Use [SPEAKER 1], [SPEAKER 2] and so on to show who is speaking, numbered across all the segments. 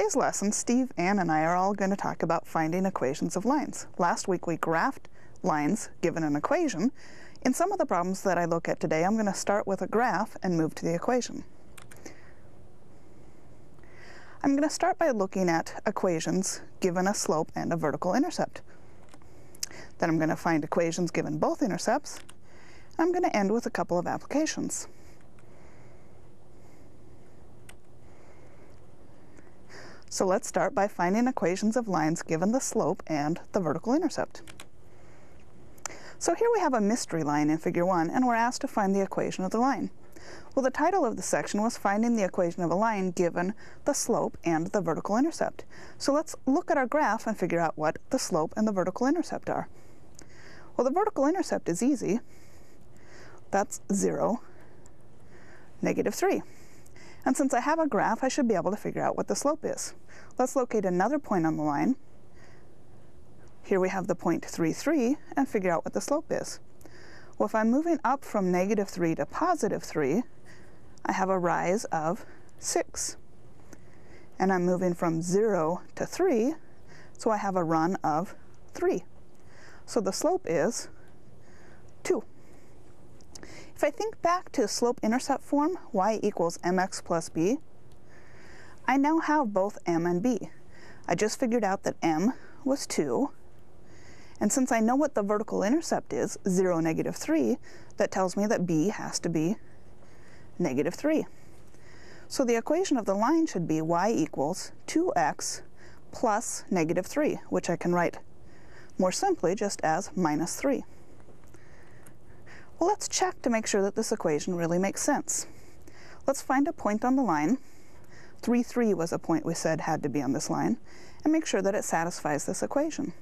[SPEAKER 1] today's lesson, Steve, Ann, and I are all going to talk about finding equations of lines. Last week we graphed lines given an equation. In some of the problems that I look at today, I'm going to start with a graph and move to the equation. I'm going to start by looking at equations given a slope and a vertical intercept. Then I'm going to find equations given both intercepts. I'm going to end with a couple of applications. So let's start by finding equations of lines given the slope and the vertical intercept. So here we have a mystery line in figure 1, and we're asked to find the equation of the line. Well, the title of the section was finding the equation of a line given the slope and the vertical intercept. So let's look at our graph and figure out what the slope and the vertical intercept are. Well, the vertical intercept is easy. That's 0, -3. And since I have a graph, I should be able to figure out what the slope is. Let's locate another point on the line. Here we have the point 3, 3, and figure out what the slope is. Well, if I'm moving up from -3 to +3, I have a rise of 6. And I'm moving from 0 to 3, so I have a run of 3. So the slope is 2. If I think back to slope-intercept form, y equals mx plus b, I now have both m and b. I just figured out that m was 2, and since I know what the vertical intercept is, 0, -3, that tells me that b has to be -3. So the equation of the line should be y equals 2x plus -3, which I can write more simply just as -3. Well, let's check to make sure that this equation really makes sense. Let's find a point on the line. 3, 3 was a point we said had to be on this line, and make sure that it satisfies this equation.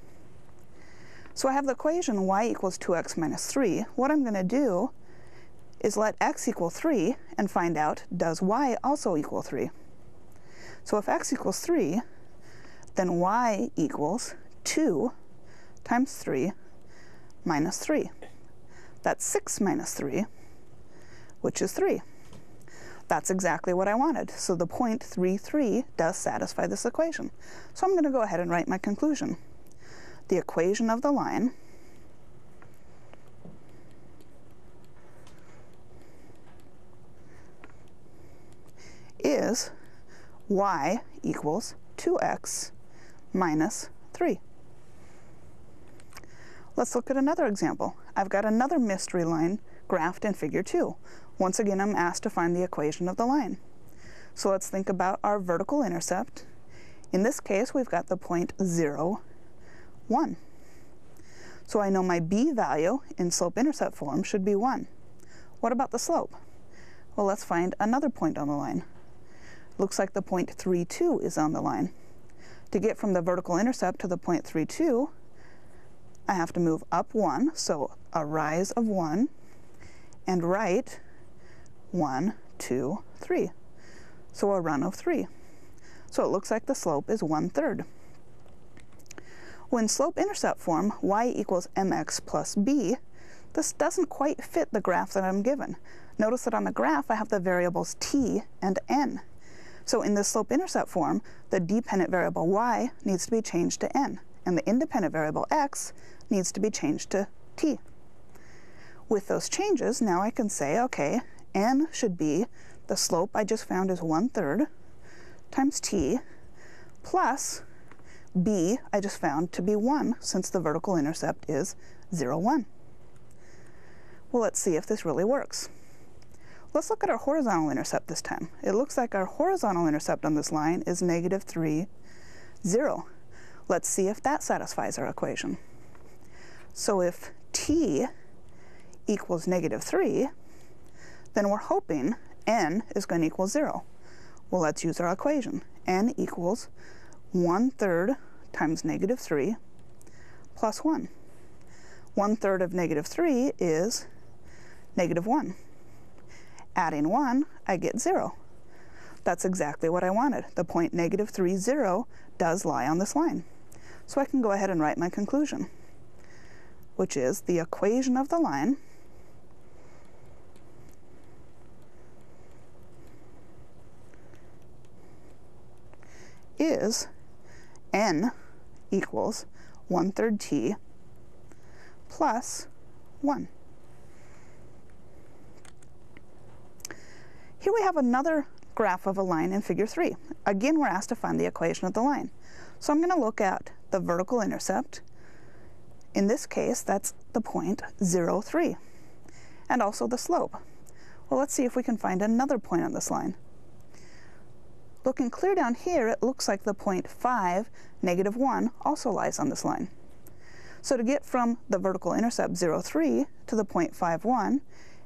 [SPEAKER 1] So I have the equation y equals 2x minus 3. What I'm going to do is let x equal 3 and find out, does y also equal 3? So if x equals 3, then y equals 2 times 3 minus 3. That's 6 minus 3, which is 3. That's exactly what I wanted. So the point 3, 3 does satisfy this equation. So I'm going to go ahead and write my conclusion. The equation of the line is y equals 2x minus 3. Let's look at another example. I've got another mystery line graphed in figure 2. Once again, I'm asked to find the equation of the line. So let's think about our vertical intercept. In this case, we've got the point 0, 1. So I know my b value in slope-intercept form should be 1. What about the slope? Well, let's find another point on the line. Looks like the point 3, 2 is on the line. To get from the vertical intercept to the point 3, 2, I have to move up 1, so a rise of 1, and right 1, 2, 3. So a run of 3. So it looks like the slope is 1/3. When slope-intercept form, y equals mx plus b, this doesn't quite fit the graph that I'm given. Notice that on the graph I have the variables t and n. So in the slope-intercept form, the dependent variable y needs to be changed to n, and the independent variable x needs to be changed to t. With those changes, now I can say, okay, n should be the slope I just found is 1/3 times t plus b I just found to be 1, since the vertical intercept is 0, 1. Well, let's see if this really works. Let's look at our horizontal intercept this time. It looks like our horizontal intercept on this line is -3, 0. Let's see if that satisfies our equation. So if t equals -3, then we're hoping n is going to equal 0. Well, let's use our equation. N equals 1/3 times -3 plus 1. 1/3 of -3 is -1. Adding 1, I get 0. That's exactly what I wanted. The point -3, 0 does lie on this line. So I can go ahead and write my conclusion, which is the equation of the line is n equals 1/3 t plus 1. Here we have another graph of a line in figure 3. Again, we're asked to find the equation of the line. So I'm going to look at the vertical intercept. In this case, that's the point 0, 3, and also the slope. Well, let's see if we can find another point on this line. Looking clear down here, it looks like the point 5, negative 1 also lies on this line. So to get from the vertical intercept 0, 3 to the point 5, 1,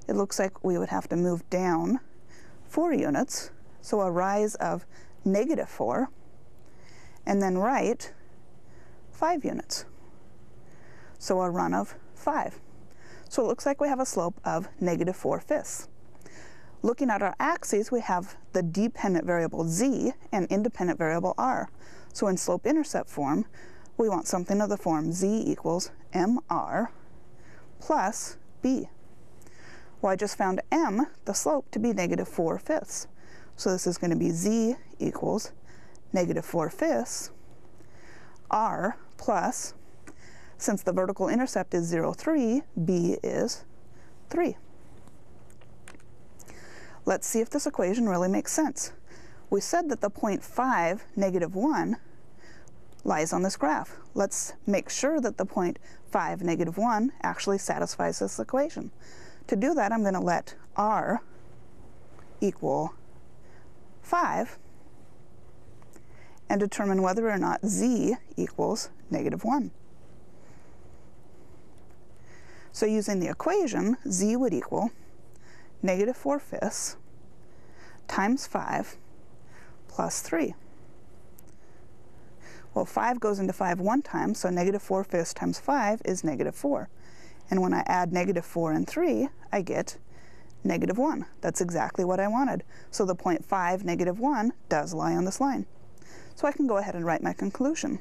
[SPEAKER 1] it looks like we would have to move down 4 units, so a rise of negative 4, and then right 5 units, so a run of 5. So it looks like we have a slope of negative 4/5. Looking at our axes, we have the dependent variable z and independent variable r. So in slope-intercept form, we want something of the form z equals mr plus b. Well, I just found m, the slope, to be negative 4/5. So this is going to be z equals negative 4/5 r plus, since the vertical intercept is 0, 3, b is 3. Let's see if this equation really makes sense. We said that the point 5, negative 1 lies on this graph. Let's make sure that the point 5, negative 1 actually satisfies this equation. To do that, I'm going to let r equal 5 and determine whether or not z equals negative 1. So using the equation, z would equal negative 4/5 times 5 plus 3. Well, 5 goes into 5 one time, so negative 4/5 times 5 is negative 4. And when I add negative 4 and 3, I get negative 1. That's exactly what I wanted. So the point 5, negative 1 does lie on this line. So I can go ahead and write my conclusion,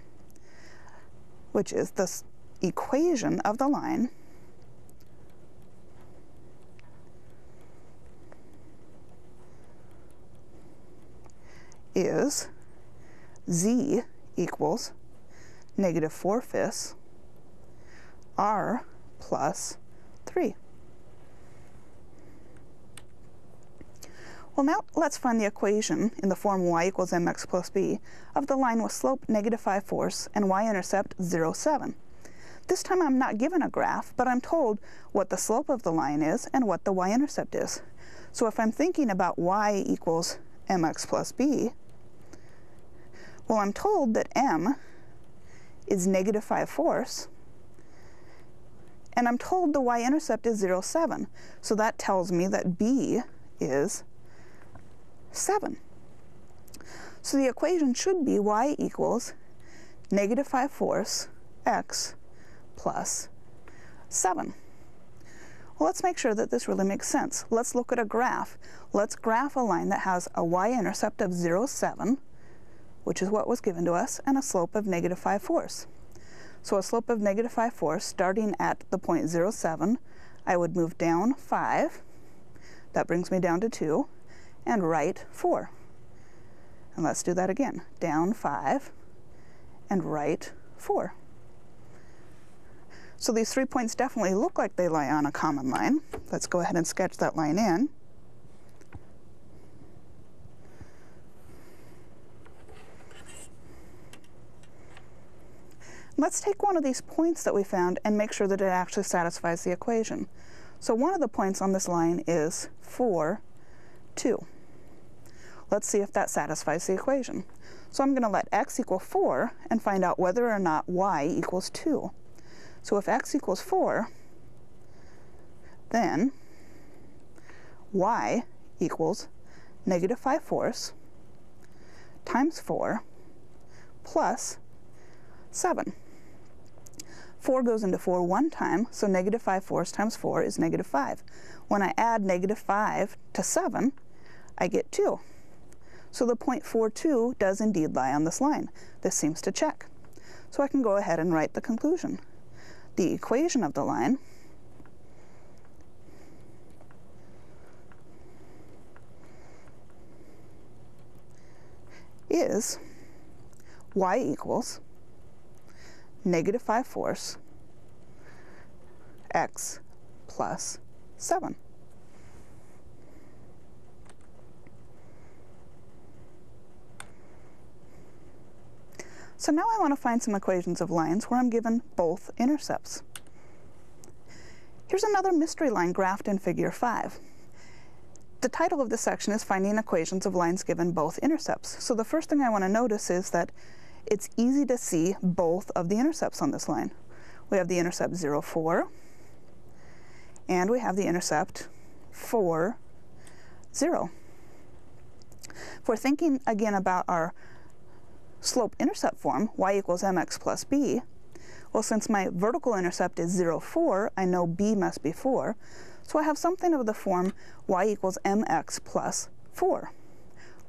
[SPEAKER 1] which is this equation of the line is z equals negative 4/5 r plus 3. Well, now let's find the equation in the form y equals mx plus b of the line with slope negative 5/4 and y-intercept 0, 7. This time I'm not given a graph, but I'm told what the slope of the line is and what the y-intercept is. So if I'm thinking about y equals mx plus b, well, I'm told that m is negative 5/4, and I'm told the y-intercept is 0, 7. So that tells me that b is 7. So the equation should be y equals negative 5/4 x plus 7. Well, let's make sure that this really makes sense. Let's look at a graph. Let's graph a line that has a y-intercept of 0, 7, which is what was given to us, and a slope of negative 5/4. So a slope of negative 5/4, starting at the point 0, 7, I would move down 5. That brings me down to 2, and right 4. And let's do that again. Down 5, and right 4. So these 3 points definitely look like they lie on a common line. Let's go ahead and sketch that line in. Let's take one of these points that we found and make sure that it actually satisfies the equation. So one of the points on this line is 4, 2. Let's see if that satisfies the equation. So I'm going to let x equal 4 and find out whether or not y equals 2. So if x equals 4, then y equals negative 5/4 times 4 plus 7. 4 goes into 4 one time, so negative 5/4 times 4 is negative 5. When I add negative 5 to 7, I get 2. So the point 4, 2 does indeed lie on this line. This seems to check. So I can go ahead and write the conclusion. The equation of the line is y equals -5/4 x plus 7. So now I want to find some equations of lines where I'm given both intercepts. Here's another mystery line graphed in figure 5. The title of this section is Finding Equations of Lines Given Both Intercepts. So the first thing I want to notice is that it's easy to see both of the intercepts on this line. We have the intercept 0, 4, and we have the intercept 4, 0. If we're thinking again about our slope-intercept form, y equals mx plus b, well, since my vertical intercept is 0, 4, I know b must be 4, so I have something of the form y equals mx plus 4.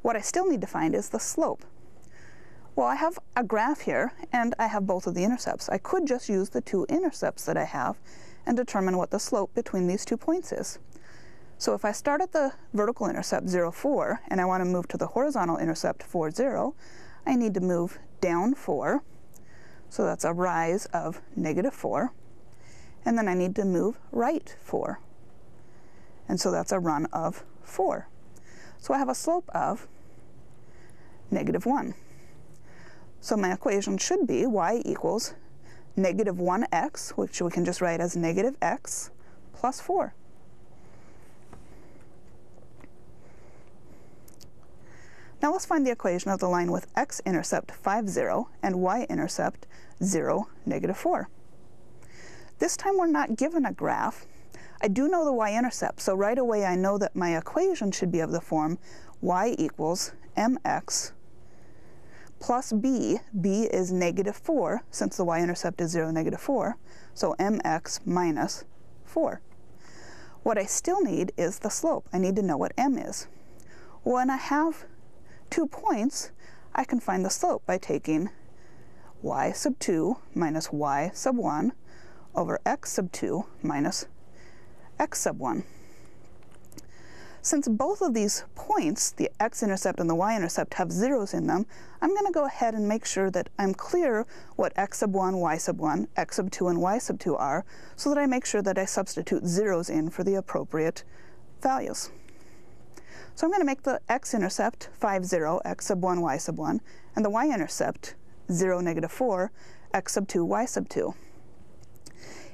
[SPEAKER 1] What I still need to find is the slope. Well, I have a graph here, and I have both of the intercepts. I could just use the two intercepts that I have and determine what the slope between these 2 points is. So if I start at the vertical intercept 0, 4, and I want to move to the horizontal intercept 4, 0, I need to move down 4, so that's a rise of -4, and then I need to move right 4, and so that's a run of 4. So I have a slope of -1. So my equation should be y equals -1x, which we can just write as -x plus 4. Now let's find the equation of the line with x-intercept 5, 0 and y-intercept 0, -4. This time we're not given a graph. I do know the y-intercept, so right away I know that my equation should be of the form y equals mx plus b. b is -4, since the y-intercept is 0, -4, so mx minus 4. What I still need is the slope. I need to know what m is. When I have 2 points, I can find the slope by taking y sub 2 minus y sub 1 over x sub 2 minus x sub 1. Since both of these points, the x-intercept and the y-intercept, have zeros in them, I'm going to go ahead and make sure that I'm clear what x sub 1, y sub 1, x sub 2, and y sub 2 are, so that I make sure that I substitute zeros in for the appropriate values. So I'm going to make the x-intercept 5, 0, x sub 1, y sub 1, and the y-intercept 0, -4, x sub 2, y sub 2.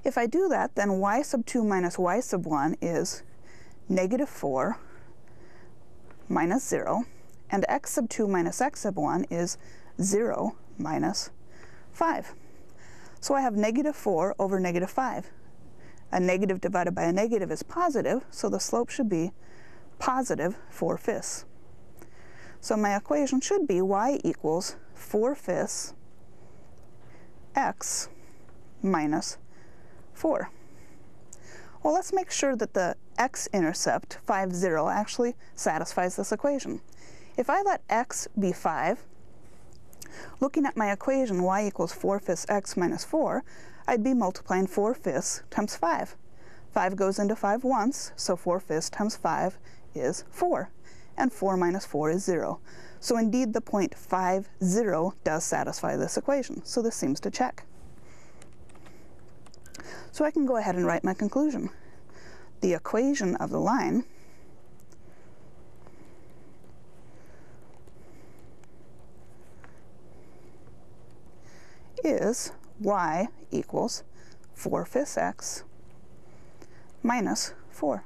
[SPEAKER 1] If I do that, then y sub 2 minus y sub 1 is -4 minus 0, and x sub 2 minus x sub 1 is 0 minus 5. So I have -4 over -5. A negative divided by a negative is positive, so the slope should be positive 4/5. So my equation should be y equals 4/5 x minus 4. Well, let's make sure that the x-intercept 5, 0 actually satisfies this equation. If I let x be 5, looking at my equation y equals 4/5 x minus 4, I'd be multiplying 4/5 times 5. 5 goes into 5 once, so 4/5 times 5 is 4, and 4 minus 4 is 0. So indeed the point 5, 0 does satisfy this equation, so this seems to check. So I can go ahead and write my conclusion. The equation of the line is y equals 4/5 x minus 4.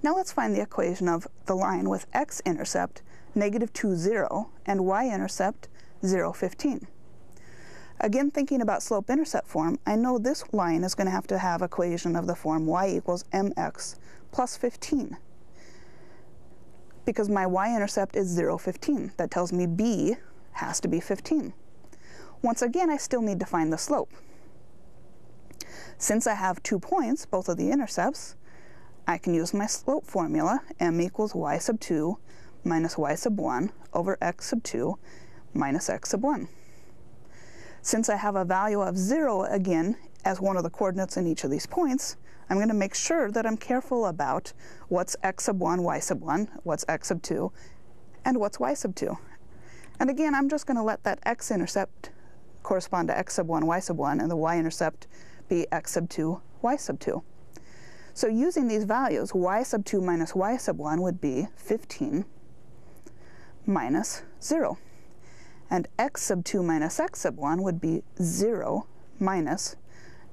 [SPEAKER 1] Now let's find the equation of the line with x-intercept -2, 0 and y-intercept 0, 15. Again, thinking about slope-intercept form, I know this line is going to have equation of the form y equals mx plus 15. Because my y-intercept is 0, 15. That tells me b has to be 15. Once again, I still need to find the slope. Since I have 2 points, both of the intercepts, I can use my slope formula, m equals y sub 2 minus y sub 1 over x sub 2 minus x sub 1. Since I have a value of 0 again as one of the coordinates in each of these points, I'm going to make sure that I'm careful about what's x sub 1, y sub 1, what's x sub 2, And what's y sub 2? And again, I'm just going to let that x-intercept correspond to x sub 1, y sub 1, and the y-intercept be x sub 2, y sub 2. So using these values, y sub 2 minus y sub 1 would be 15 minus 0. And x sub 2 minus x sub 1 would be 0 minus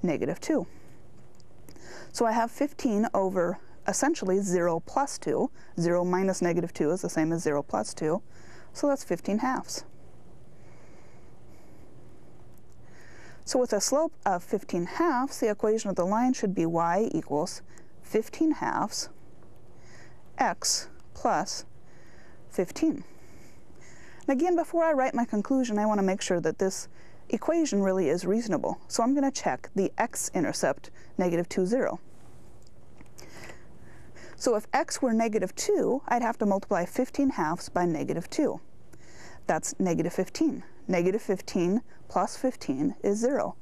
[SPEAKER 1] negative 2. So I have 15 over essentially 0 plus 2. 0 minus negative 2 is the same as 0 plus 2. So that's 15 halves. So with a slope of 15 halves, the equation of the line should be y equals 15 halves x plus 15. And again, before I write my conclusion, I want to make sure that this equation really is reasonable. So I'm going to check the x-intercept, negative 2, 0. So if x were negative 2, I'd have to multiply 15 halves by negative 2. That's negative 15. Negative 15 plus 15 is 0.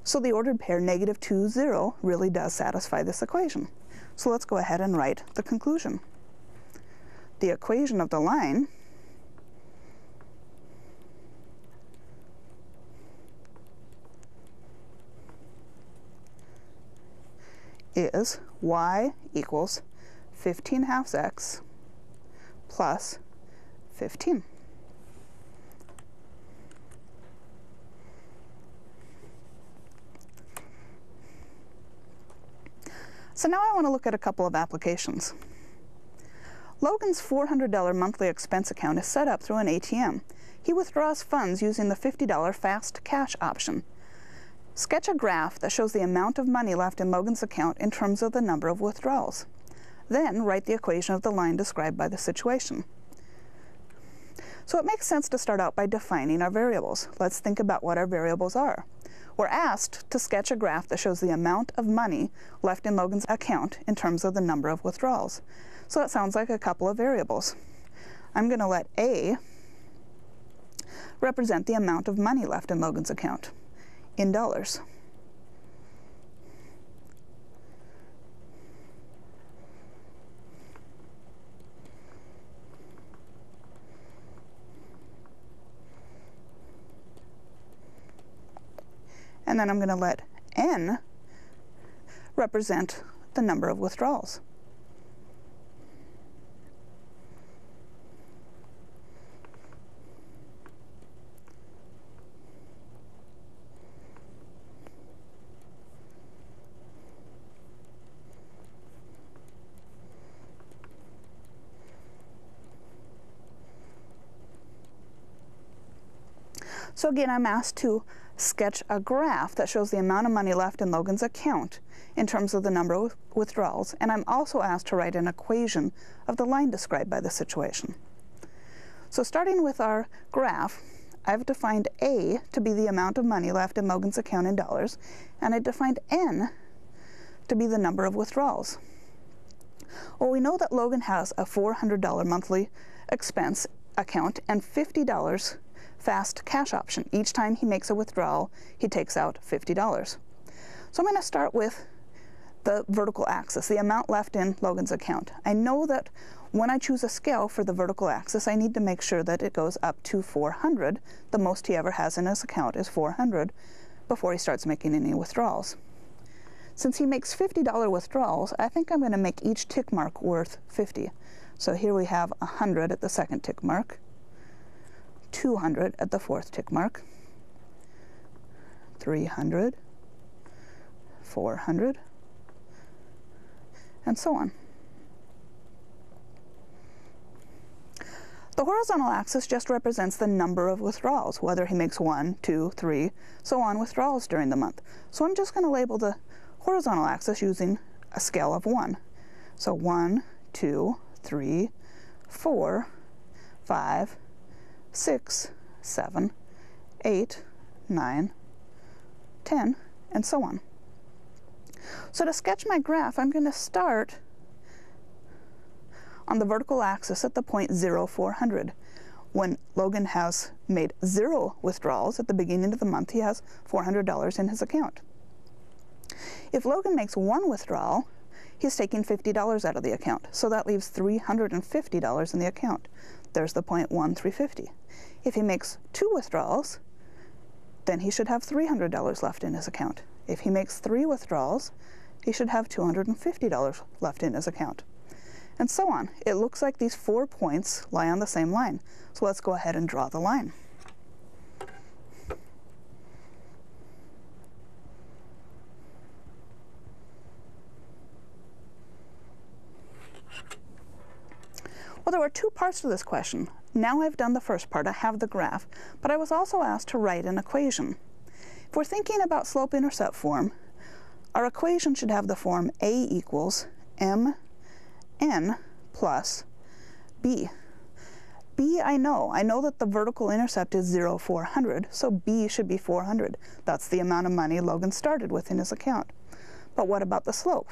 [SPEAKER 1] So the ordered pair negative 2, 0 really does satisfy this equation. So let's go ahead and write the conclusion. The equation of the line is y equals 15 halves x plus 15. So now I want to look at a couple of applications. Logan's $400 monthly expense account is set up through an ATM. He withdraws funds using the $50 fast cash option. Sketch a graph that shows the amount of money left in Logan's account in terms of the number of withdrawals. Then write the equation of the line described by the situation. So it makes sense to start out by defining our variables. Let's think about what our variables are. We're asked to sketch a graph that shows the amount of money left in Logan's account in terms of the number of withdrawals. So that sounds like a couple of variables. I'm going to let A represent the amount of money left in Logan's account in dollars. And then I'm going to let N represent the number of withdrawals. So again, I'm asked to sketch a graph that shows the amount of money left in Logan's account in terms of the number of withdrawals, and I'm also asked to write an equation of the line described by the situation. So starting with our graph, I've defined A to be the amount of money left in Logan's account in dollars, and I defined N to be the number of withdrawals. Well, we know that Logan has a $400 monthly expense account and $50 fast cash option. Each time he makes a withdrawal, he takes out $50. So I'm going to start with the vertical axis, the amount left in Logan's account. I know that when I choose a scale for the vertical axis, I need to make sure that it goes up to 400. The most he ever has in his account is 400 before he starts making any withdrawals. Since he makes $50 withdrawals, I think I'm going to make each tick mark worth 50. So here we have 100 at the second tick mark, 200 at the fourth tick mark, 300, 400, and so on. The horizontal axis just represents the number of withdrawals, whether he makes 1, 2, 3, so on withdrawals during the month. So I'm just going to label the horizontal axis using a scale of 1. So 1, 2, 3, 4, 5, 6, 7, 8, 9, 10, and so on. So to sketch my graph, I'm going to start on the vertical axis at the point 0, 400. When Logan has made 0 withdrawals at the beginning of the month, he has $400 in his account. If Logan makes 1 withdrawal, he's taking $50 out of the account, so that leaves $350 in the account. there's the 0.1350. If he makes 2 withdrawals, then he should have $300 left in his account. If he makes 3 withdrawals, he should have $250 left in his account. And so on. It looks like these 4 points lie on the same line. So let's go ahead and draw the line. Well, there were 2 parts to this question. Now I've done the first part, I have the graph, but I was also asked to write an equation. If we're thinking about slope-intercept form, our equation should have the form A equals mn plus b. B I know that the vertical intercept is 0, 400, so b should be 400. That's the amount of money Logan started with in his account. But what about the slope?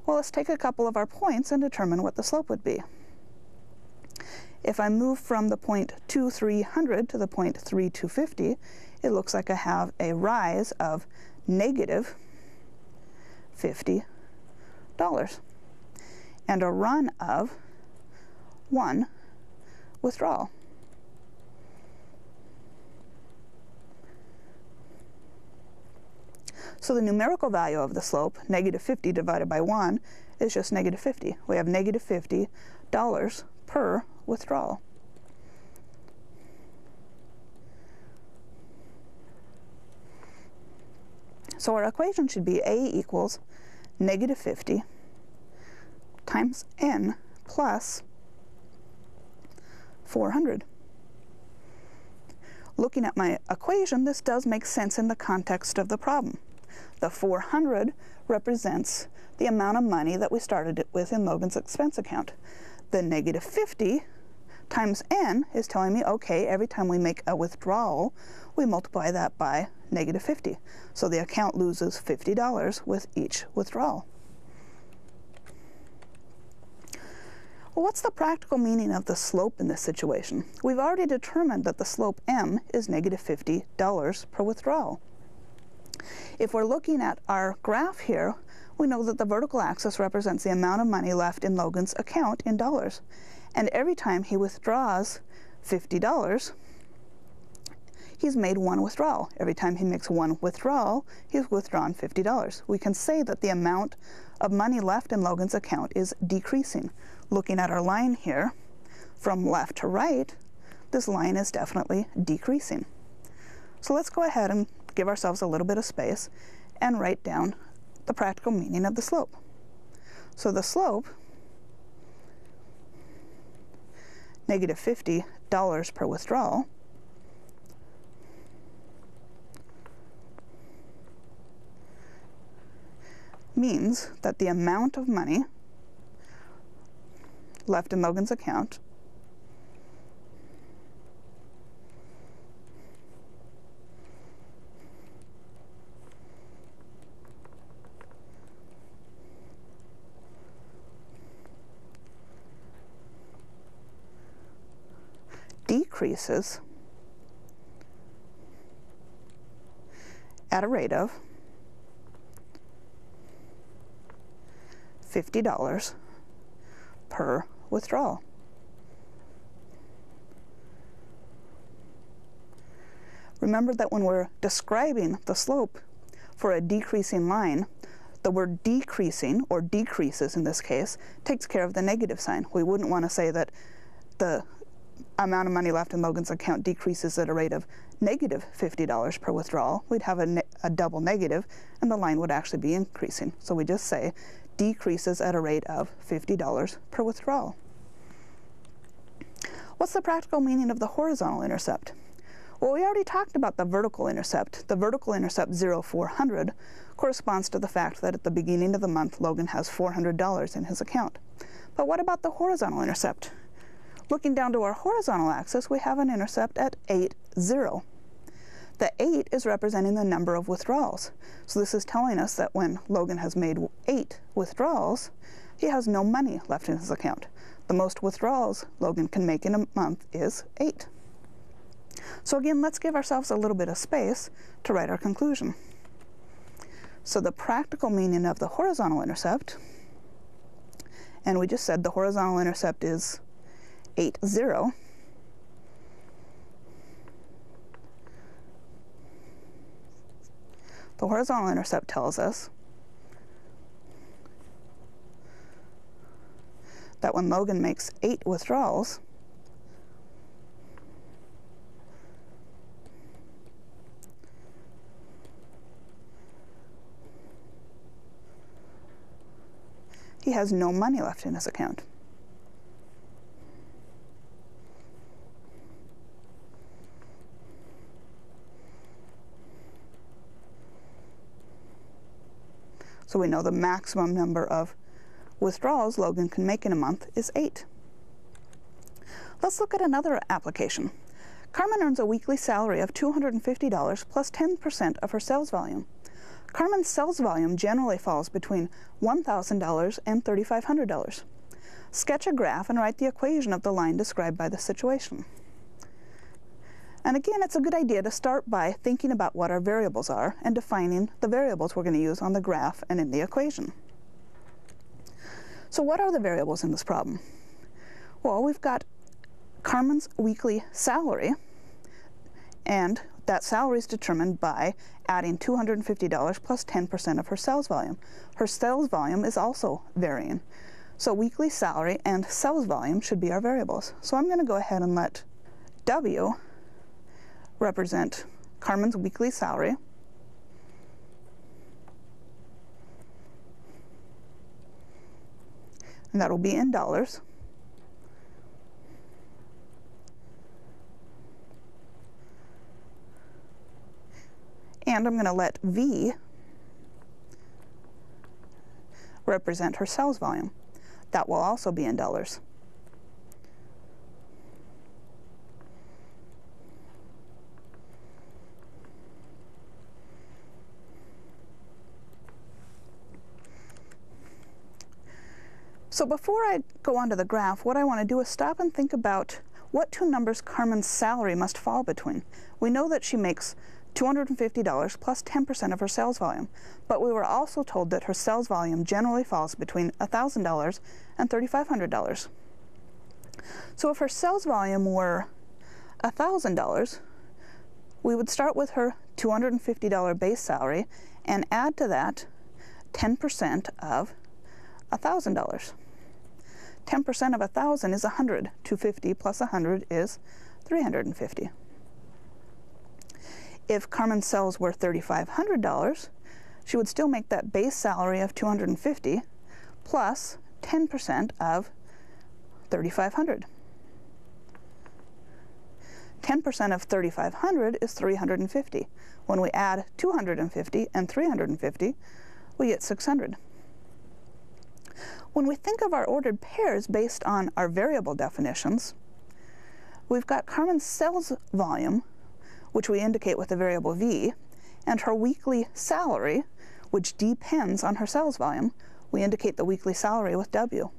[SPEAKER 1] Well, let's take a couple of our points and determine what the slope would be. If I move from the point 2300 to the point 3250, it looks like I have a rise of negative $50 and a run of 1 withdrawal. So the numerical value of the slope, negative 50 divided by 1, is just negative 50. We have negative $50 per withdrawal. So our equation should be A equals negative 50 times n plus 400. Looking at my equation, this does make sense in the context of the problem. The 400 represents the amount of money that we started it with in Logan's expense account. The negative 50 times n is telling me, okay, every time we make a withdrawal, we multiply that by negative 50. So the account loses $50 with each withdrawal. Well, what's the practical meaning of the slope in this situation? We've already determined that the slope m is negative $50 per withdrawal. If we're looking at our graph here, we know that the vertical axis represents the amount of money left in Logan's account in dollars. And every time he withdraws $50, he's made 1 withdrawal. Every time he makes 1 withdrawal, he's withdrawn $50. We can say that the amount of money left in Logan's account is decreasing. Looking at our line here, from left to right, this line is definitely decreasing. So let's go ahead and give ourselves a little bit of space and write down the practical meaning of the slope. So the slope, negative $50 per withdrawal, means that the amount of money left in Logan's account decreases at a rate of $50 per withdrawal. Remember that when we're describing the slope for a decreasing line, the word decreasing, or decreases in this case, takes care of the negative sign. We wouldn't want to say that the amount of money left in Logan's account decreases at a rate of negative $50 per withdrawal. We'd have a double negative, and the line would actually be increasing. So we just say decreases at a rate of $50 per withdrawal. What's the practical meaning of the horizontal intercept? Well, we already talked about the vertical intercept. The vertical intercept 0, 400 corresponds to the fact that at the beginning of the month, Logan has $400 in his account. But what about the horizontal intercept? Looking down to our horizontal axis, we have an intercept at 8, 0. The 8 is representing the number of withdrawals. So this is telling us that when Logan has made 8 withdrawals, he has no money left in his account. The most withdrawals Logan can make in a month is 8. So again, let's give ourselves a little bit of space to write our conclusion. So the practical meaning of the horizontal intercept, and we just said the horizontal intercept is 8, 0. The horizontal intercept tells us that when Logan makes 8 withdrawals, he has no money left in his account. So we know the maximum number of withdrawals Logan can make in a month is 8. Let's look at another application. Carmen earns a weekly salary of $250 plus 10% of her sales volume. Carmen's sales volume generally falls between $1,000 and $3,500. Sketch a graph and write the equation of the line described by the situation. And again, it's a good idea to start by thinking about what our variables are and defining the variables we're going to use on the graph and in the equation. So what are the variables in this problem? Well, we've got Carmen's weekly salary, and that salary is determined by adding $250 plus 10% of her sales volume. Her sales volume is also varying. So weekly salary and sales volume should be our variables. So I'm going to go ahead and let W represent Carmen's weekly salary, and that will be in dollars. And I'm going to let V represent her sales volume. That will also be in dollars. So before I go on to the graph, what I want to do is stop and think about what two numbers Carmen's salary must fall between. We know that she makes $250 plus 10% of her sales volume, but we were also told that her sales volume generally falls between $1,000 and $3,500. So if her sales volume were $1,000, we would start with her $250 base salary and add to that 10% of $1,000. 10% of 1,000 is 100. 250 plus 100 is 350. If Carmen's sales were $3,500, she would still make that base salary of $250 plus 10% of $3,500. 10% of $3,500 is $350. When we add $250 and $350, we get $600. When we think of our ordered pairs based on our variable definitions, we've got Carmen's sales volume, which we indicate with the variable V, and her weekly salary, which depends on her sales volume. We indicate the weekly salary with W.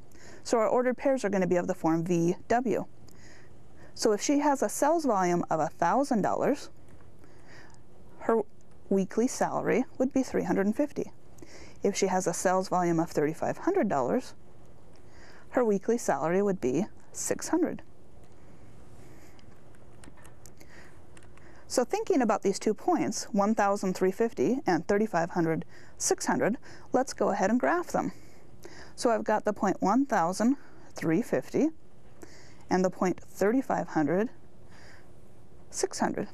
[SPEAKER 1] So our ordered pairs are going to be of the form VW. So if she has a sales volume of $1,000, her weekly salary would be $350. If she has a sales volume of $3,500, her weekly salary would be $600. So thinking about these 2 points, 1,350 and 3,500, 600, let's go ahead and graph them. So I've got the point 1,350 and the point 3,500, 600.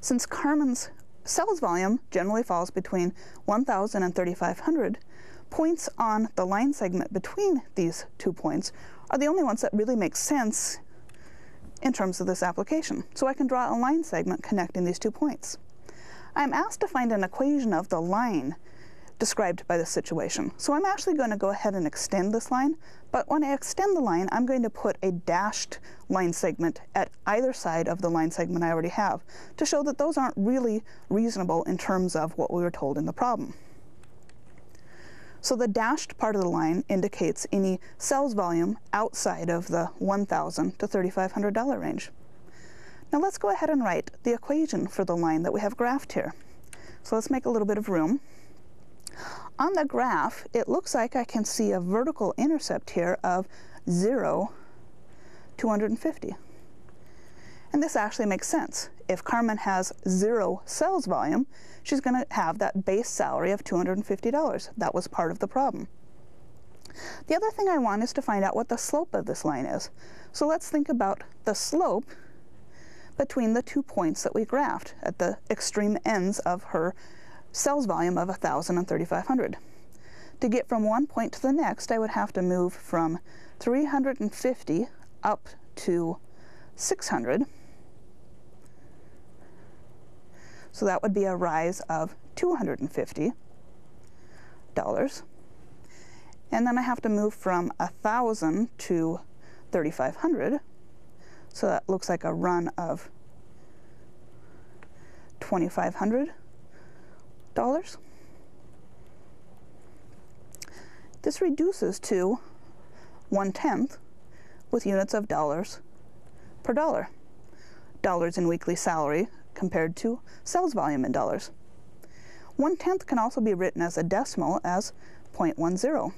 [SPEAKER 1] Since Carmen's sales volume generally falls between 1,000 and 3,500, points on the line segment between these 2 points are the only ones that really make sense in terms of this application. So I can draw a line segment connecting these 2 points. I'm asked to find an equation of the line described by this situation. So I'm actually going to go ahead and extend this line, but when I extend the line, I'm going to put a dashed line segment at either side of the line segment I already have to show that those aren't really reasonable in terms of what we were told in the problem. So the dashed part of the line indicates any sales volume outside of the $1,000 to $3,500 range. Now let's go ahead and write the equation for the line that we have graphed here. So let's make a little bit of room. On the graph, it looks like I can see a vertical intercept here of 0, 250. And this actually makes sense. If Carmen has 0 sales volume, she's going to have that base salary of $250. That was part of the problem. The other thing I want is to find out what the slope of this line is. So let's think about the slope between the 2 points that we graphed at the extreme ends of her sales volume of 1,000 and 3,500. To get from one point to the next, I would have to move from 350 up to 600. So that would be a rise of $250. And then I have to move from 1,000 to 3,500. So that looks like a run of $2,500. This reduces to 1/10 with units of dollars per dollar. Dollars in weekly salary compared to sales volume in dollars. 1/10 can also be written as a decimal as 0.10.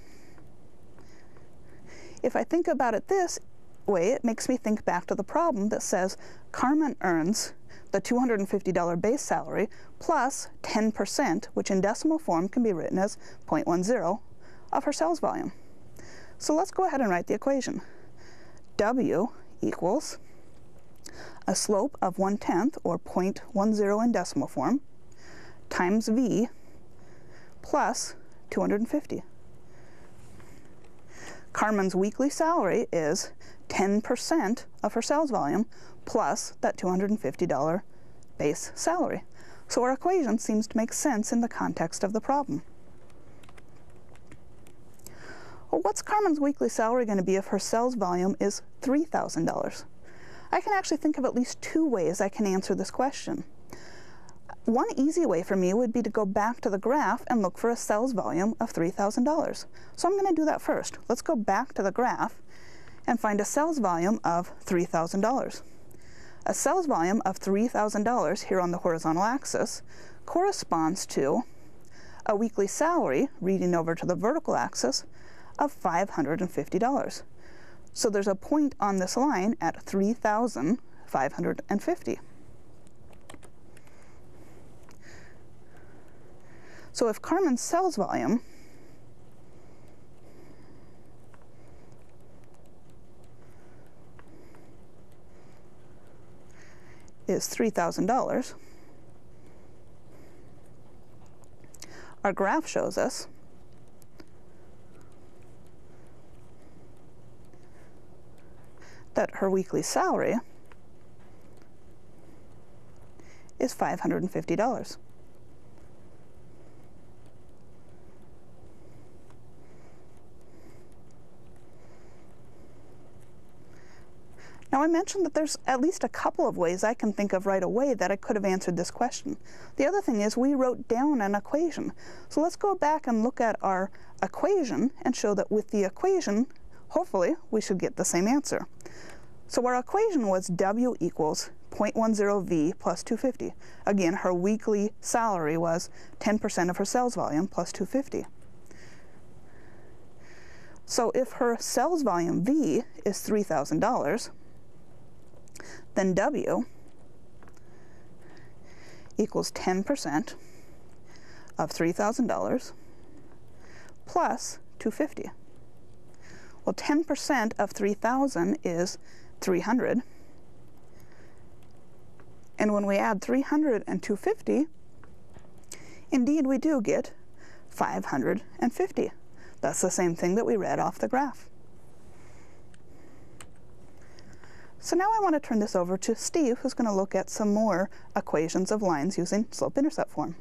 [SPEAKER 1] If I think about it this way, it makes me think back to the problem that says Carmen earns the $250 base salary plus 10%, which in decimal form can be written as 0.10 of her sales volume. So let's go ahead and write the equation. W equals a slope of 1/10, or 0.10 in decimal form, times V plus 250. Carmen's weekly salary is 10% of her sales volume plus that $250 base salary. So our equation seems to make sense in the context of the problem. Well, what's Carmen's weekly salary going to be if her sales volume is $3,000? I can actually think of at least 2 ways I can answer this question. One easy way for me would be to go back to the graph and look for a sales volume of $3,000. So I'm going to do that first. Let's go back to the graph and find a sales volume of $3,000. A sales volume of $3,000 here on the horizontal axis corresponds to a weekly salary, reading over to the vertical axis, of $550. So there's a point on this line at 3,550. So if Carmen's sales volume is $3,000, our graph shows us that her weekly salary is $550. Now I mentioned that there's at least a couple of ways I can think of right away that I could have answered this question. The other thing is we wrote down an equation. So let's go back and look at our equation and show that with the equation, hopefully, we should get the same answer. So our equation was W equals 0.10V plus 250. Again, her weekly salary was 10% of her sales volume plus 250. So if her sales volume V is $3,000, then W equals 10% of $3,000 plus 250. Well, 10% of 3,000 is 300. And when we add 300 and 250, indeed we do get 550. That's the same thing that we read off the graph. So now I want to turn this over to Steve, who's going to look at some more equations of lines using slope-intercept form.